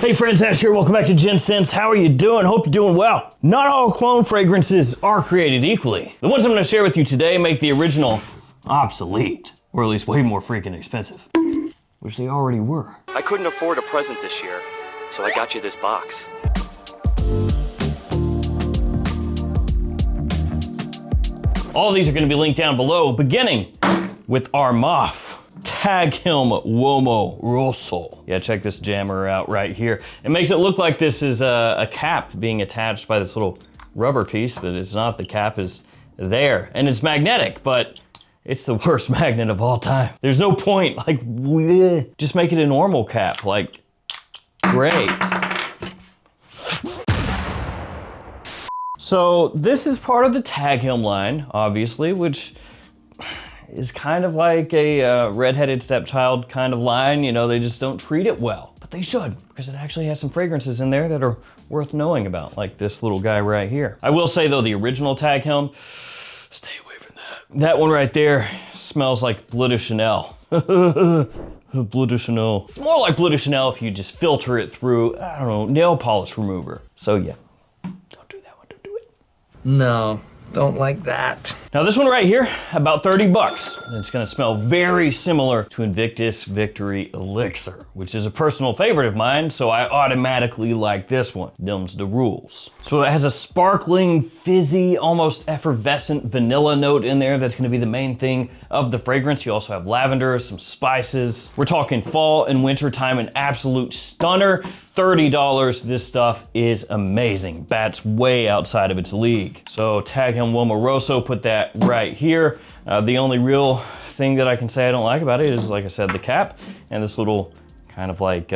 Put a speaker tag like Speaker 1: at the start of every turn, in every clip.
Speaker 1: Hey friends, Ash here. Welcome back to Gents. How are you doing? Hope you're doing well. Not all clone fragrances are created equally. The ones I'm going to share with you today make the original obsolete, or at least way more freaking expensive, which they already were.
Speaker 2: I couldn't afford a present this year, so I got you this box.
Speaker 1: All of these are going to be linked down below, beginning with our Moth Tag Him Uomo Rosso. Yeah, check this jammer out right here. It makes it look like this is a cap being attached by this little rubber piece, but it's not. The cap is there, and it's magnetic, but it's the worst magnet of all time. There's no point, like, bleh. Just make it a normal cap, like, great. So this is part of the Tag Him line, obviously, which is kind of like a redheaded stepchild kind of line. You know, they just don't treat it well, but they should, because it actually has some fragrances in there that are worth knowing about, like this little guy right here. I will say though, the original Tag Him, stay away from that. That one right there smells like Bleu de Chanel. Bleu de Chanel. It's more like Bleu de Chanel if you just filter it through, I don't know, nail polish remover. So yeah, don't do that one, don't do it.
Speaker 3: No, don't like that.
Speaker 1: Now this one right here, about 30 bucks. And it's gonna smell very similar to Invictus Victory Elixir, which is a personal favorite of mine, so I automatically like this one. Them's the rules. So it has a sparkling, fizzy, almost effervescent vanilla note in there that's gonna be the main thing of the fragrance. You also have lavender, some spices. We're talking fall and winter time, an absolute stunner. $30, this stuff is amazing. Bats way outside of its league. So Tag Him Uomo Rosso, put that right here. The only real thing that I can say I don't like about it is, like I said, the cap and this little kind of like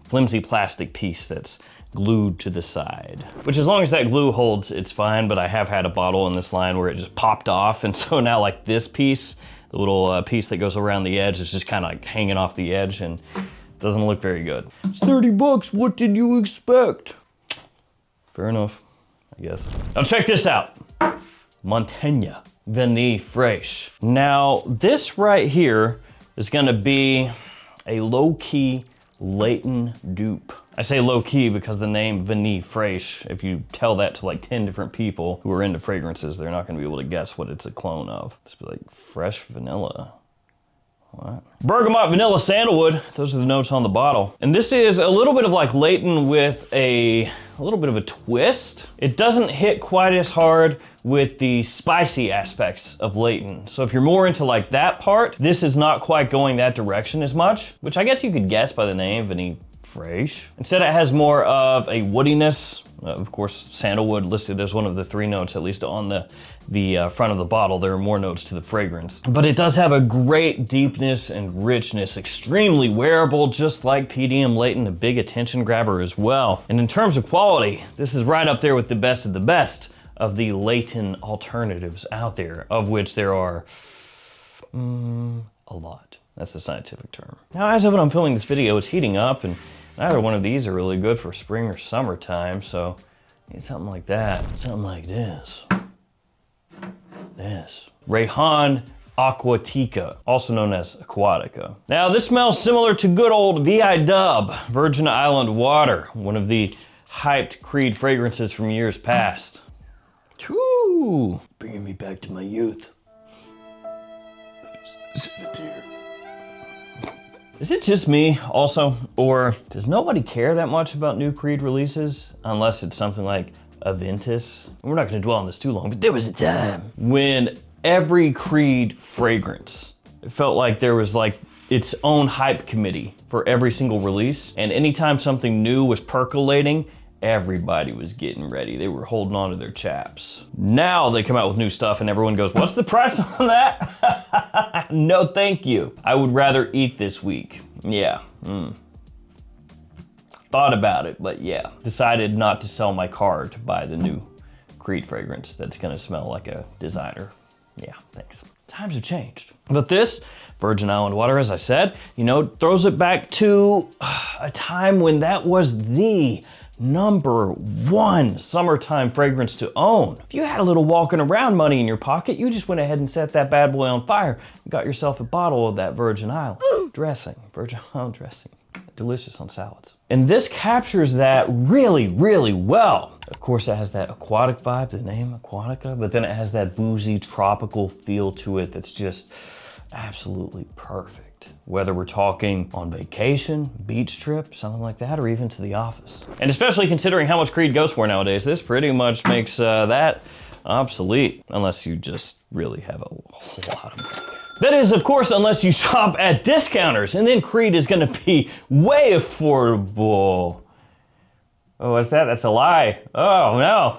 Speaker 1: flimsy plastic piece that's glued to the side. Which, as long as that glue holds, it's fine, but I have had a bottle in this line where it just popped off, and so now like this piece, the little piece that goes around the edge, is just kind of like hanging off the edge and doesn't look very good. It's 30 bucks, what did you expect? Fair enough, I guess. Now check this out. Montaigne Vanille Fraîche. Now, this right here is gonna be a low-key Layton dupe. I say low-key because the name Vanille Fraîche, if you tell that to like 10 different people who are into fragrances, they're not gonna be able to guess what it's a clone of. It's like fresh vanilla. What? Bergamot, vanilla, sandalwood. Those are the notes on the bottle. And this is a little bit of like Layton with a little bit of a twist. It doesn't hit quite as hard with the spicy aspects of Layton. So if you're more into like that part, this is not quite going that direction as much, which I guess you could guess by the name, Vanille Fraîche. Instead, it has more of a woodiness. Of course, sandalwood listed as one of the 3 notes, at least on the front of the bottle. There are more notes to the fragrance. But it does have a great deepness and richness, extremely wearable, just like PDM Layton, a big attention grabber as well. And in terms of quality, this is right up there with the best of the best of the Layton alternatives out there, of which there are a lot. That's the scientific term. Now, as of when I'm filming this video, it's heating up, and neither one of these are really good for spring or summertime, so I need something like that. Something like this. This. Rayhan Aquatica, also known as Aquatica. Now, this smells similar to good old VI Dub, Virgin Island Water, one of the hyped Creed fragrances from years past. Woo! Bringing me back to my youth. Shed a tear. Is it just me also, or does nobody care that much about new Creed releases unless it's something like Aventus? We're not gonna dwell on this too long, but there was a time when every Creed fragrance, it felt like there was like its own hype committee for every single release, and anytime something new was percolating, everybody was getting ready. They were holding on to their chaps. Now they come out with new stuff and everyone goes, what's the price on that? No, thank you. I would rather eat this week. Yeah. Thought about it, but yeah. Decided not to sell my car to buy the new Creed fragrance that's gonna smell like a designer. Yeah, thanks. Times have changed. But this, Virgin Island Water, as I said, you know, throws it back to a time when that was the #1 summertime fragrance to own. If you had a little walking around money in your pocket, you just went ahead and set that bad boy on fire and got yourself a bottle of that Virgin Island dressing. Virgin Island dressing. Delicious on salads. And this captures that really, really well. Of course, it has that aquatic vibe, the name Aquatica, but then it has that boozy, tropical feel to it that's just absolutely perfect. Whether we're talking on vacation, beach trip, something like that, or even to the office. And especially considering how much Creed goes for nowadays, this pretty much makes that obsolete, unless you just really have a whole lot of money. That is, of course, unless you shop at discounters, and then Creed is gonna be way affordable. Oh, what's that? That's a lie. Oh, no.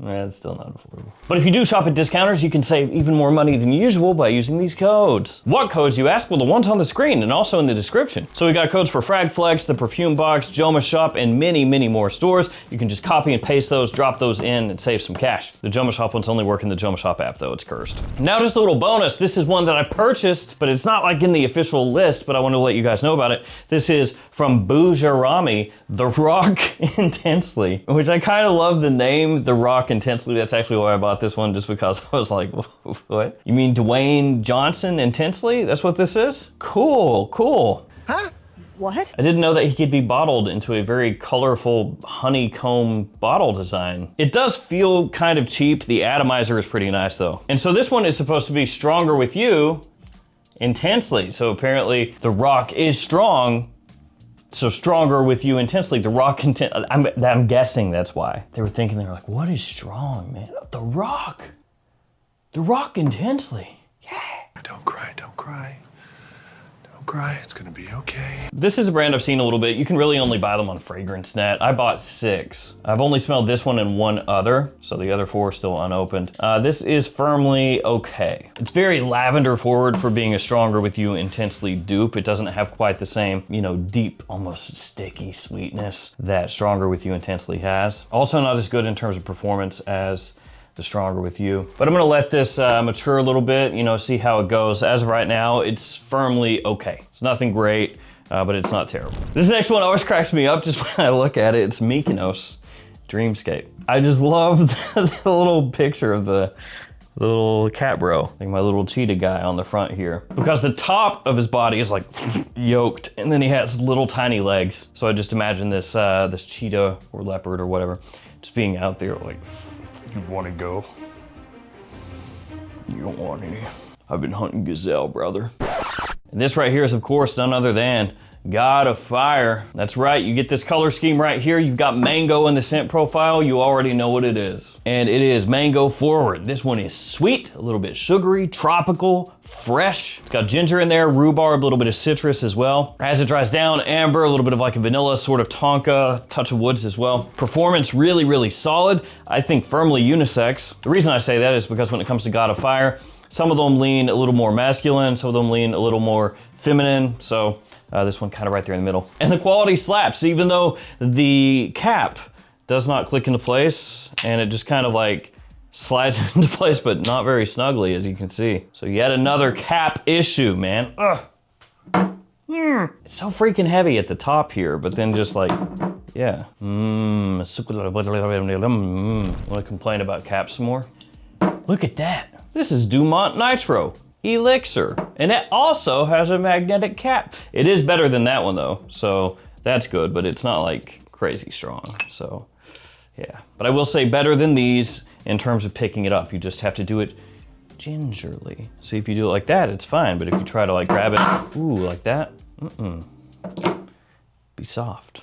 Speaker 1: It's still not affordable. But if you do shop at discounters, you can save even more money than usual by using these codes. What codes, you ask? Well, the ones on the screen and also in the description. So we got codes for Fragflex, the Perfume Box, JOMASHOP, and many, many more stores. You can just copy and paste those, drop those in, and save some cash. The JOMASHOP ones only work in the JOMASHOP app, though. It's cursed. Now, just a little bonus. This is one that I purchased, but it's not like in the official list, but I want to let you guys know about it. This is from Bougerami, The Rock Intensely, which I kind of love the name, The Rock Intensely. That's actually why I bought this one, just because I was like, what? You mean Dwayne Johnson Intensely? That's what this is? Cool, cool.
Speaker 4: Huh? What?
Speaker 1: I didn't know that he could be bottled into a very colorful honeycomb bottle design. It does feel kind of cheap. The atomizer is pretty nice though. And so this one is supposed to be stronger with you intensely. So apparently The Rock is strong. So stronger with you intensely. The Rock I'm guessing that's why. They were thinking, they were like, what is strong, man? The Rock. The Rock Intensely. Yeah.
Speaker 5: Don't cry, don't cry. Don't cry, it's gonna be okay.
Speaker 1: This is a brand I've seen a little bit. You can really only buy them on FragranceNet. I bought 6. I've only smelled this one and one other, so the other 4 are still unopened. This is firmly okay. It's very lavender forward for being a stronger with you intensely dupe. It doesn't have quite the same, you know, deep, almost sticky sweetness that stronger with you intensely has. Also not as good in terms of performance as the stronger with you. But I'm gonna let this mature a little bit, you know, see how it goes. As of right now, it's firmly okay. It's nothing great, but it's not terrible. This next one always cracks me up just when I look at it. It's Mykonos Dreamscape. I just love the little picture of the little cat bro, like my little cheetah guy on the front here. Because the top of his body is like yoked, and then he has little tiny legs. So I just imagine this, this cheetah or leopard or whatever, just being out there like, you wanna go? You don't want any. I've been hunting gazelle, brother. And this right here is, of course, none other than God of Fire. That's right, you get this color scheme right here. You've got mango in the scent profile. You already know what it is. And it is mango forward. This one is sweet, a little bit sugary, tropical, fresh. It's got ginger in there, rhubarb, a little bit of citrus as well. As it dries down, amber, a little bit of like a vanilla, sort of tonka, touch of woods as well. Performance really, really solid. I think firmly unisex. The reason I say that is because when it comes to God of Fire, some of them lean a little more masculine, some of them lean a little more feminine. So this one kind of right there in the middle. And the quality slaps, even though the cap does not click into place and it just kind of like slides into place, but not very snugly, as you can see. So yet another cap issue, man. Ugh. It's so freaking heavy at the top here, but then just like, yeah. Want to complain about caps some more? Look at that. This is Dumont Nitro Elixir, and it also has a magnetic cap. It is better than that one though, so that's good, but it's not like crazy strong, so yeah. But I will say better than these in terms of picking it up. You just have to do it gingerly. See, if you do it like that, it's fine, but if you try to like grab it, ooh, like that, be soft,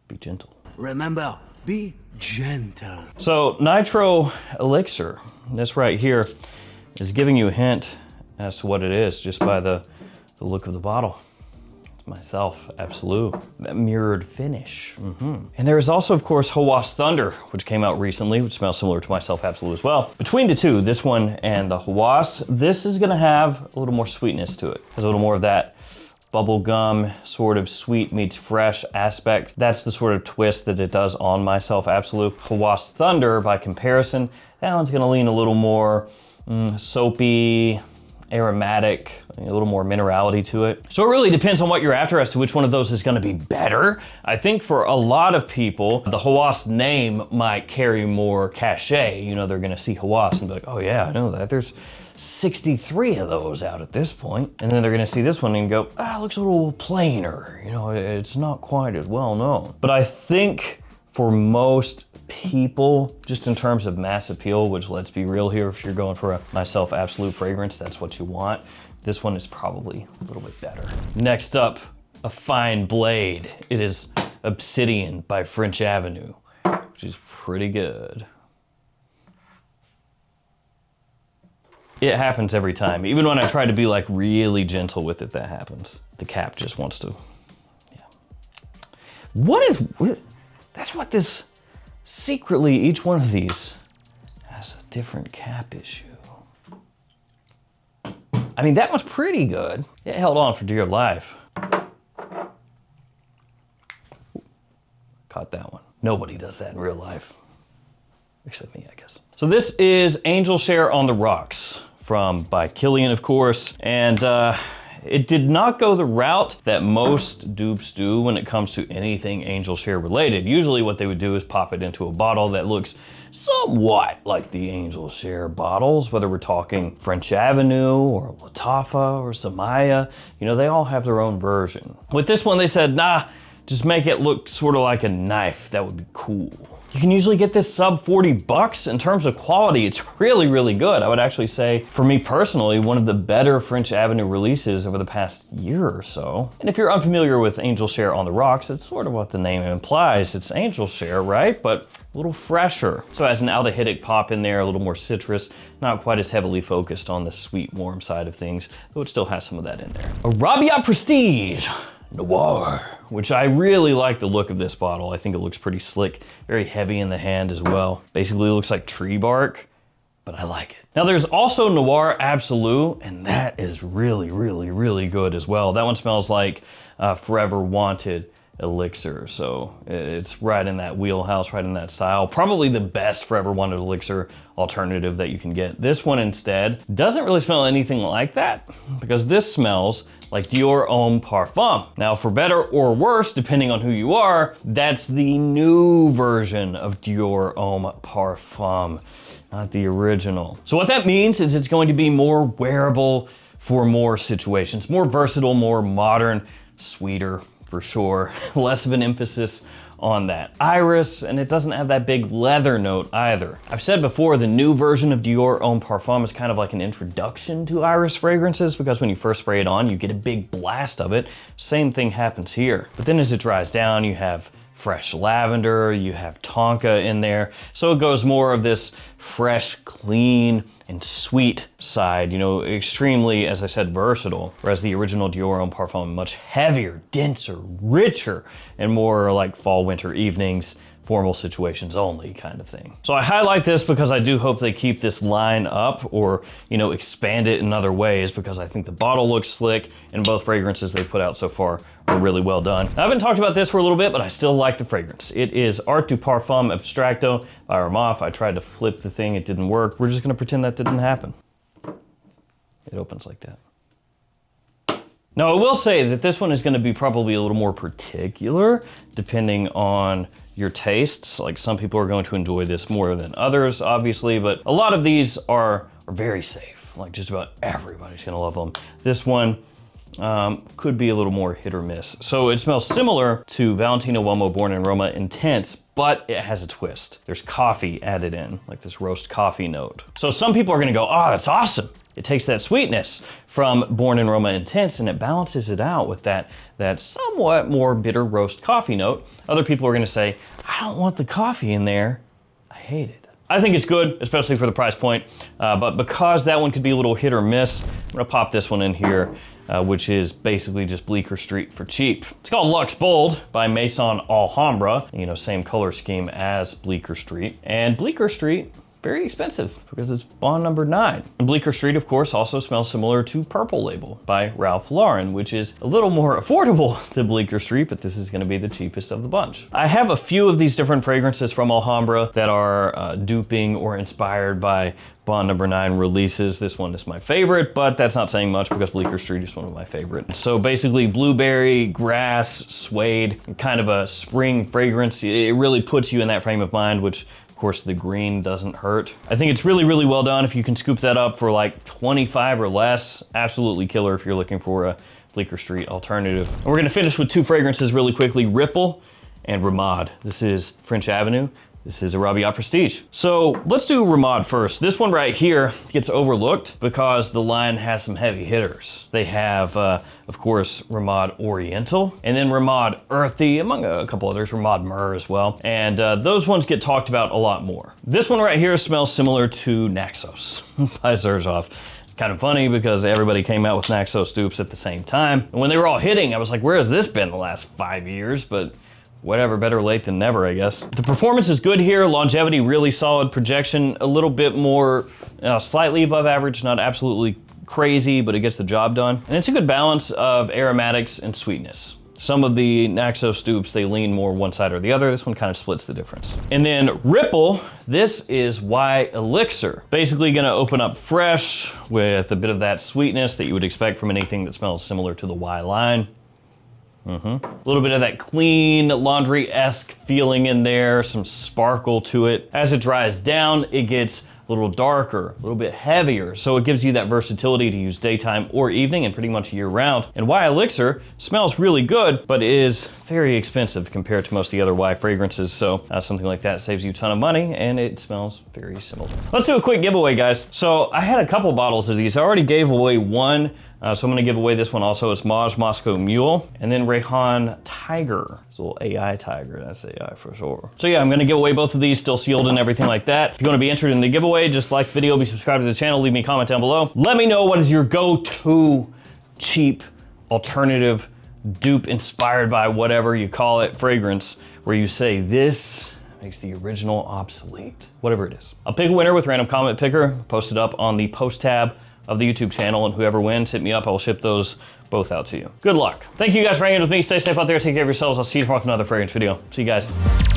Speaker 1: be gentle.
Speaker 6: Remember, be gentle.
Speaker 1: So Nitro Elixir, this right here, is giving you a hint as to what it is just by the look of the bottle. It's myself, absolute. That mirrored finish. And there is also, of course, Hawas Thunder, which came out recently, which smells similar to myself, absolute as well. Between the two, this one and the Hawas, this is gonna have a little more sweetness to it. Has a little more of that bubblegum sort of sweet meets fresh aspect. That's the sort of twist that it does on myself, absolute. Hawas Thunder, by comparison, that one's gonna lean a little more soapy, aromatic, a little more minerality to it. So it really depends on what you're after as to which one of those is gonna be better. I think for a lot of people, the Hawas name might carry more cachet. You know, they're gonna see Hawas and be like, oh yeah, I know that. There's 63 of those out at this point. And then they're gonna see this one and go, ah, it looks a little plainer. You know, it's not quite as well known. But I think for most people, just in terms of mass appeal, which let's be real here, if you're going for a myself absolute fragrance, that's what you want. This one is probably a little bit better. Next up, a fine blade. It is Obsidian by French Avenue, which is pretty good. It happens every time. Even when I try to be like really gentle with it, that happens. The cap just wants to, yeah. That's what this, secretly each one of these has a different cap issue. I mean, that one's pretty good. It held on for dear life. Caught that one. Nobody does that in real life. Except me, I guess. So this is Angel Share on the Rocks by Killian, of course. And it did not go the route that most dupes do when it comes to anything Angel Share related. Usually what they would do is pop it into a bottle that looks somewhat like the Angel Share bottles, whether we're talking French Avenue or Lattafa or Samaya. You know, they all have their own version. With this one, they said, nah, just make it look sort of like a knife. That would be cool. You can usually get this sub 40 bucks. In terms of quality, it's really, really good. I would actually say, for me personally, one of the better French Avenue releases over the past year or so. And if you're unfamiliar with Angel Share on the Rocks, it's sort of what the name implies. It's Angel Share, right? But a little fresher. So it has an aldehydic pop in there, a little more citrus, not quite as heavily focused on the sweet, warm side of things, though it still has some of that in there. A Rabia Prestige Noir, which I really like the look of this bottle. I think it looks pretty slick, very heavy in the hand as well. Basically looks like tree bark, but I like it. Now there's also Noir Absolute, and that is really, really, really good as well. That one smells like Forever Wanted elixir, so it's right in that wheelhouse, right in that style. Probably the best Forever Wanted elixir alternative that you can get. This one instead doesn't really smell anything like that, because this smells like Dior Homme Parfum. Now, for better or worse, depending on who you are, that's the new version of Dior Homme Parfum, not the original. So what that means is it's going to be more wearable for more situations, more versatile, more modern, sweeter for sure, less of an emphasis on that iris, and it doesn't have that big leather note either. I've said before, the new version of Dior Homme Parfum is kind of like an introduction to iris fragrances, because when you first spray it on, you get a big blast of it. Same thing happens here. But then as it dries down, you have fresh lavender, you have tonka in there. So it goes more of this fresh, clean, and sweet side, you know, extremely, as I said, versatile. Whereas the original Dior Homme Parfum, much heavier, denser, richer, and more like fall, winter evenings, formal situations only kind of thing. So I highlight this because I do hope they keep this line up, or, you know, expand it in other ways, because I think the bottle looks slick and both fragrances they put out so far are really well done. I haven't talked about this for a little bit, but I still like the fragrance. It is Art du Parfum Abstracto by Armaf. I tried to flip the thing, it didn't work. We're just gonna pretend that didn't happen. It opens like that. Now, I will say that this one is going to be probably a little more particular depending on your tastes. Like, some people are going to enjoy this more than others, obviously, but a lot of these are very safe. Like, just about everybody's going to love them. This one could be a little more hit or miss. So it smells similar to Valentino Uomo Born in Roma Intense, but it has a twist. There's coffee added in, like this roast coffee note. So some people are going to go, oh, that's awesome. It takes that sweetness from Born in Roma Intense and it balances it out with that somewhat more bitter roast coffee note. Other people are gonna say, I don't want the coffee in there. I hate it. I think it's good, especially for the price point, but because that one could be a little hit or miss, I'm gonna pop this one in here, which is basically just Bleecker Street for cheap. It's called Luxe Bold by Maison Alhambra, you know, same color scheme as Bleecker Street. And Bleecker Street, very expensive because it's Bond number 9. And Bleecker Street, of course, also smells similar to Purple Label by Ralph Lauren, which is a little more affordable than Bleecker Street, but this is gonna be the cheapest of the bunch. I have a few of these different fragrances from Alhambra that are duping or inspired by Bond number 9 releases. This one is my favorite, but that's not saying much because Bleecker Street is one of my favorites. So basically blueberry, grass, suede, kind of a spring fragrance. It really puts you in that frame of mind, which of course, the green doesn't hurt. I think it's really, really well done. If you can scoop that up for like 25 or less, absolutely killer if you're looking for a Bleecker Street alternative. And we're gonna finish with two fragrances really quickly, Ripple and Ramad. This is French Avenue. This is a Rabiat Prestige. So let's do Ramad first. This one right here gets overlooked because the line has some heavy hitters. They have, of course, Ramad Oriental, and then Ramad Earthy, among a couple others, Ramad Myrrh as well. And those ones get talked about a lot more. This one right here smells similar to Naxos by Xerjoff. It's kind of funny because everybody came out with Naxos dupes at the same time. And when they were all hitting, I was like, where has this been the last 5 years? But whatever, better late than never, I guess. The performance is good here. Longevity, really solid. Projection, a little bit more, slightly above average, not absolutely crazy, but it gets the job done. And it's a good balance of aromatics and sweetness. Some of the Naxos dupes, they lean more one side or the other. This one kind of splits the difference. And then Ripple, this is Y Elixir. Basically gonna open up fresh with a bit of that sweetness that you would expect from anything that smells similar to the Y line. A little bit of that clean, laundry-esque feeling in there, some sparkle to it. As it dries down, it gets a little darker, a little bit heavier, so it gives you that versatility to use daytime or evening and pretty much year-round. And Y Elixir smells really good, but is very expensive compared to most of the other Y fragrances, so something like that saves you a ton of money, and it smells very similar. Let's do a quick giveaway, guys. So I had a couple bottles of these. I already gave away one, so I'm gonna give away this one also. It's Maj Moscow Mule, and then Rehan Tiger. It's a little AI tiger, that's AI for sure. So yeah, I'm gonna give away both of these, still sealed and everything like that. If you wanna be entered in the giveaway, just like the video, be subscribed to the channel, leave me a comment down below. Let me know what is your go-to cheap alternative dupe inspired by whatever you call it fragrance, where you say this makes the original obsolete, whatever it is. I'll pick a winner with random comment picker, post it up on the post tab of the YouTube channel, and whoever wins, hit me up. I'll ship those both out to you. Good luck. Thank you guys for hanging with me. Stay safe out there. Take care of yourselves. I'll see you tomorrow with another fragrance video. See you guys.